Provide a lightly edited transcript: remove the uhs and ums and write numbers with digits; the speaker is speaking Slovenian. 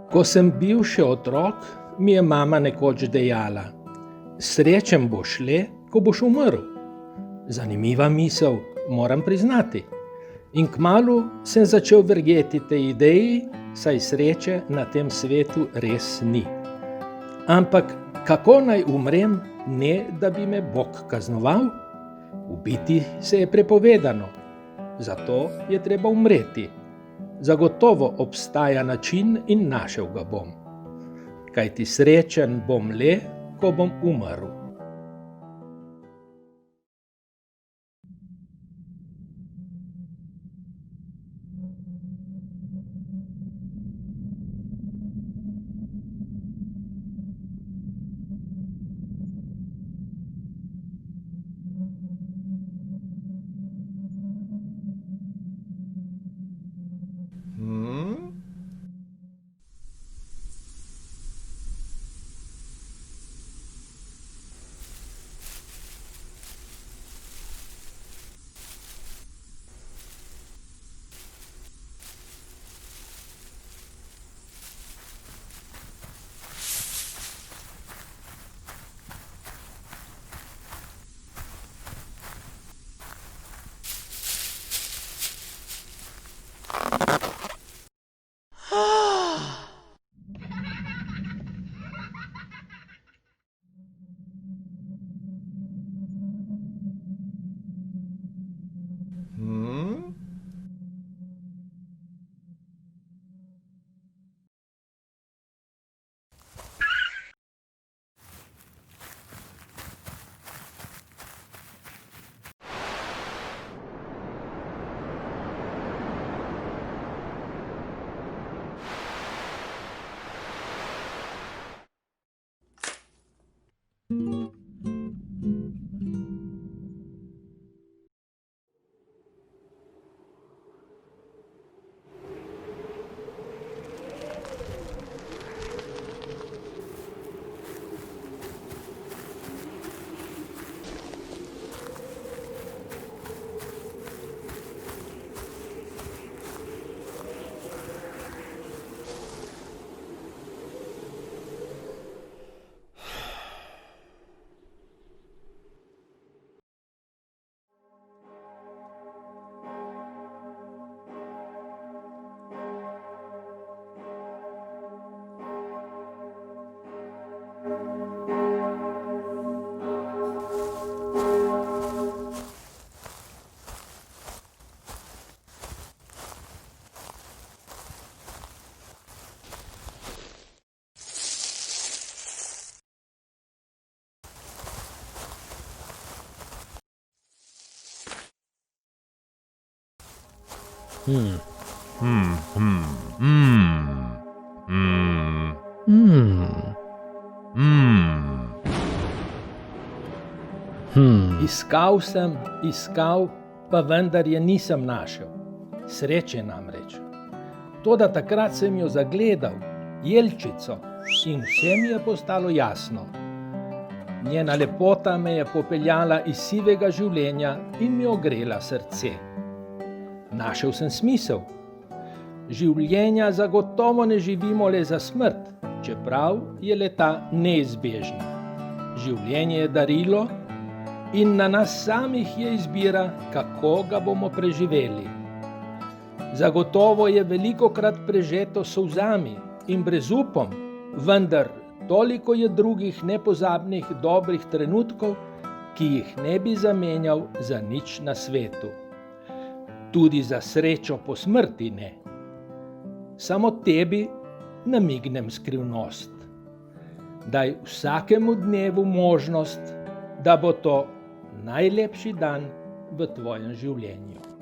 Ko sem bil še otrok, mi je mama nekoč dejala: srečen boš le, ko boš umrl. Zanimiva misel, moram priznati. In kmalu sem začel verjeti tej ideji, saj sreče na tem svetu res ni. Ampak kako naj umrem, ne da bi me Bog kaznoval? Ubiti se je prepovedano, zato je treba umreti. Zagotovo obstaja način in našel ga bom. Kajti srečen bom le, ko bom umrl. Iskal, pa vendar je nisem našel. Sreče namreč. Toda takrat sem jo zagledal, jelčico, in vse mi je postalo jasno. Njena lepota me je popeljala iz sivega življenja in mi ogrela srce. Našel sem smisel. Življenja zagotovo ne živimo le za smrt, čeprav je le-ta neizbežna. Življenje je darilo in na nas samih je izbira, kako ga bomo preživeli. Zagotovo je velikokrat prežeto s solzami in brezupom, vendar toliko je drugih nepozabnih dobrih trenutkov, ki jih ne bi zamenjal za nič na svetu. Tudi za srečo po smrti ne. Samo tebi namignem skrivnost. Daj vsakemu dnevu možnost, da bo to najlepši dan v tvojem življenju.